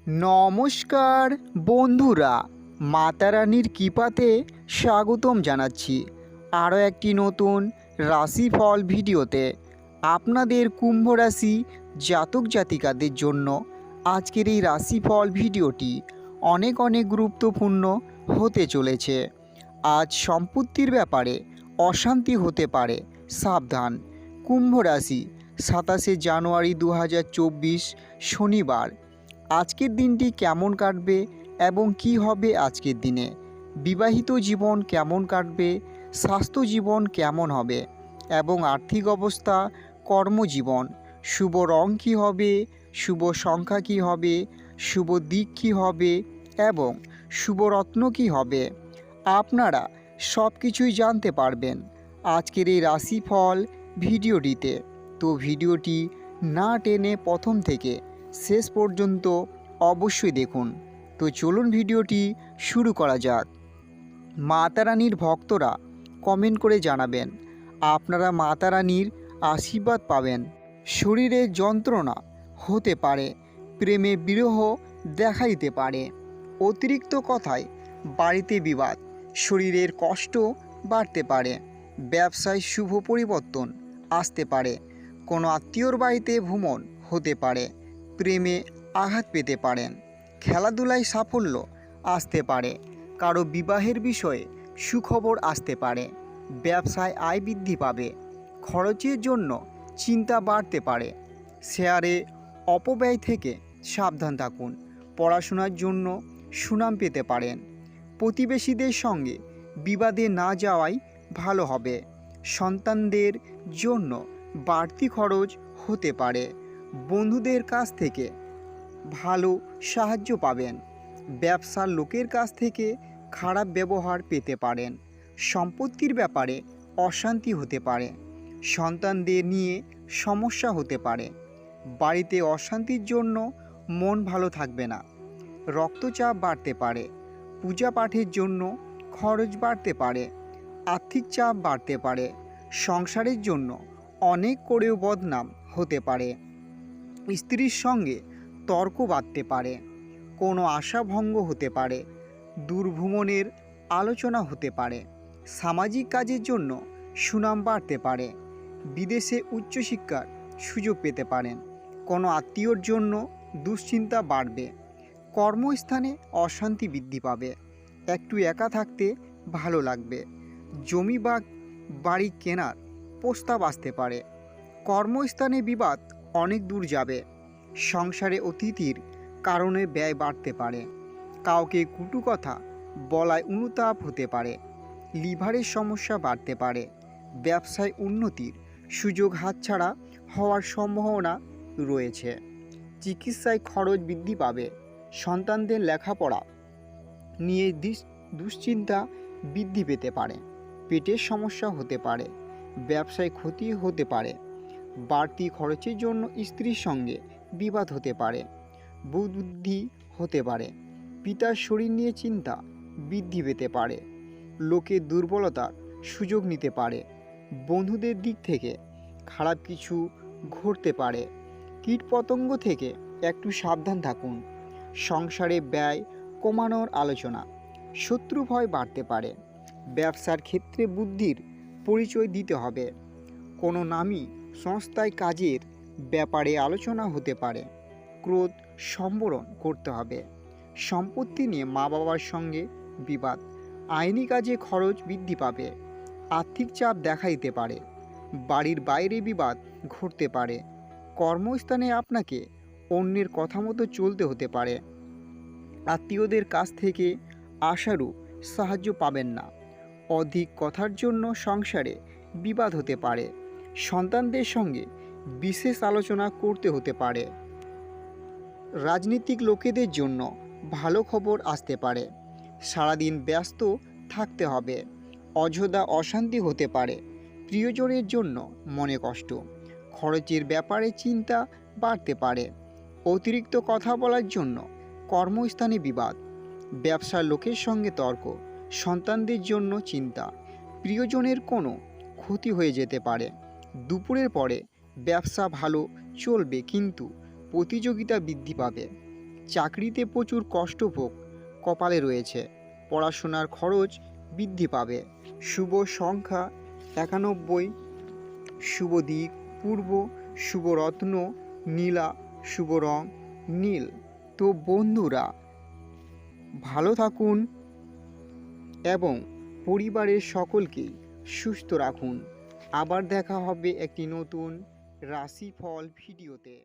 নমস্কার বন্ধুরা, মাতা রানীর কৃপাতে স্বাগতম জানাচ্ছি আরও একটি নতুন রাশিফল ভিডিওতে। আপনাদের কুম্ভ রাশি জাতক জাতিকাদের জন্য আজকের এই রাশিফল ভিডিওটি অনেক গুরুত্বপূর্ণ হতে চলেছে। আজ সম্পত্তির ব্যাপারে অশান্তি হতে পারে, সাবধান। কুম্ভ রাশি 27শে জানুয়ারি 2024 শনিবার। আজকের দিনটি কেমন কাটবে এবং কি হবে আজকের দিনে? বিবাহিত জীবন কেমন কাটবে? স্বাস্থ্য জীবন কেমন হবে? এবং আর্থিক অবস্থা, কর্মজীবন, শুভ রং কী হবে? শুভ সংখ্যা কী হবে? শুভ দিক কী হবে? এবং শুভ রত্ন কী হবে? আপনারা সব কিছুই জানতে পারবেন আজকের এই রাশিফল ভিডিওটিতে। তো ভিডিওটি না টেনে প্রথম থেকে শেষ পর্যন্ত অবশ্যই দেখুন। তো চলুন ভিডিওটি শুরু করা যাক। মাতা রানীর ভক্তরা কমেন্ট করে জানাবেন আপনারা মাতা রানীর আশীর্বাদ পাবেন। শরীরে যন্ত্রণা হতে পারে, প্রেমে বিরহ দেখা দিতে পারে, অতিরিক্ত কথায় বাড়িতে বিবাদ, শরীরের কষ্ট বাড়তে পারে, ব্যবসায় শুভ পরিবর্তন আসতে পারে, কোনো আত্মীয়র বাড়িতে ভ্রমণ হতে পারে, প্রেমে আঘাত পেতে পারেন, খেলাধুলায় সাফল্য আসতে পারে, কারো বিবাহের বিষয়ে সুখবর আসতে পারে, ব্যবসায় আয় বৃদ্ধি পাবে, খরচের জন্য চিন্তা বাড়তে পারে, শেয়ারে অপব্যয় থেকে সাবধান থাকুন, পড়াশোনার জন্য সুনাম পেতে পারেন, প্রতিবেশীদের সঙ্গে বিবাদে না যাওয়াই ভালো হবে, সন্তানদের জন্য বাড়তি খরচ হতে পারে, বন্ধুদের কাছ থেকে ভালো সাহায্য পাবেন, ব্যবসার লোকের কাছ থেকে খারাপ ব্যবহার পেতে পারেন, সম্পত্তির ব্যাপারে অশান্তি হতে পারে, সন্তানদের নিয়ে সমস্যা হতে পারে, বাড়িতে অশান্তির জন্য মন ভালো থাকবে না, রক্তচাপ বাড়তে পারে, পূজা পাঠের জন্য খরচ বাড়তে পারে, আর্থিক চাপ বাড়তে পারে, সংসারের জন্য অনেক করেও বদনাম হতে পারে, স্ত্রীর সঙ্গে তর্ক বাড়তে পারে, কোনো আশাভঙ্গ হতে পারে, দূরভ্রমণের আলোচনা হতে পারে, সামাজিক কাজের জন্য সুনাম বাড়তে পারে, বিদেশে উচ্চশিক্ষার সুযোগ পেতে পারেন, কোনো আত্মীয়র জন্য দুশ্চিন্তা বাড়বে, কর্মস্থানে অশান্তি বৃদ্ধি পাবে, একটু একা থাকতে ভালো লাগবে, জমি বা বাড়ি কেনার প্রস্তাব আসতে পারে, কর্মস্থানে বিবাদ অনেক দূর যাবে, সংসারে অতিথির কারণে ব্যয় বাড়তে পারে, কাউকে কটু কথা বলায় অনুতাপ হতে পারে, লিভারের সমস্যা বাড়তে পারে, ব্যবসায় উন্নতির সুযোগ হাতছাড়া হওয়ার সম্ভাবনা রয়েছে, চিকিৎসায় খরচ বৃদ্ধি পাবে, সন্তানদের লেখাপড়া নিয়ে দুশ্চিন্তা বৃদ্ধি পেতে পারে, পেটের সমস্যা হতে পারে, ব্যবসায় ক্ষতি হতে পারে, বাড়তি খরচের জন্য স্ত্রীর সঙ্গে বিবাদ হতে পারে, বুদ্ধি হতে পারে, পিতার শরীর নিয়ে চিন্তা বৃদ্ধি পেতে পারে, লোকের দুর্বলতার সুযোগ নিতে পারে, বন্ধুদের দিক থেকে খারাপ কিছু ঘটতে পারে, কীটপতঙ্গ থেকে একটু সাবধান থাকুন, সংসারে ব্যয় কমানোর আলোচনা, শত্রু ভয় বাড়তে পারে, ব্যবসার ক্ষেত্রে বুদ্ধির পরিচয় দিতে হবে, কোনো নামী সংস্থায় কাজের ব্যাপারে আলোচনা হতে পারে, ক্রোধ সম্বরণ করতে হবে, সম্পত্তি নিয়ে মা বাবার সঙ্গে বিবাদ, আইনি কাজে খরচ বৃদ্ধি পাবে, আর্থিক চাপ দেখা দিতে পারে, বাড়ির বাইরে বিবাদ ঘটতে পারে, কর্মস্থানে আপনাকে অন্যের কথা মতো চলতে হতে পারে, আত্মীয়দের কাছ থেকে আশারূপ সাহায্য পাবেন না, অধিক কথার জন্য সংসারে বিবাদ হতে পারে, সন্তানদের সঙ্গে বিশেষ আলোচনা করতে হতে পারে, রাজনীতিক লোকেদের জন্য ভালো খবর আসতে পারে, সারাদিন ব্যস্ত থাকতে হবে, অযথা অশান্তি হতে পারে, প্রিয়জনের জন্য মনে কষ্ট, খরচের ব্যাপারে চিন্তা বাড়তে পারে, অতিরিক্ত কথা বলার জন্য কর্মস্থানে বিবাদ, ব্যবসার লোকের সঙ্গে তর্ক, সন্তানদের জন্য চিন্তা, প্রিয়জনের কোনো ক্ষতি হয়ে যেতে পারে, দুপুরের পরে ব্যবসা ভালো চলবে কিন্তু প্রতিযোগিতা বৃদ্ধি পাবে, চাকরিতে প্রচুর কষ্টভোগ কপালে রয়েছে। পড়াশোনার খরচ বৃদ্ধি পাবে। শুভ সংখ্যা 91, শুভ দিক পূর্ব, শুভ রত্ন নীলা, শুভ রং নীল। তো বন্ধুরা, ভালো থাকুন এবং পরিবারের সকলকেই সুস্থ রাখুন। আবার দেখা হবে একটি নতুন রাশিফল ভিডিওতে।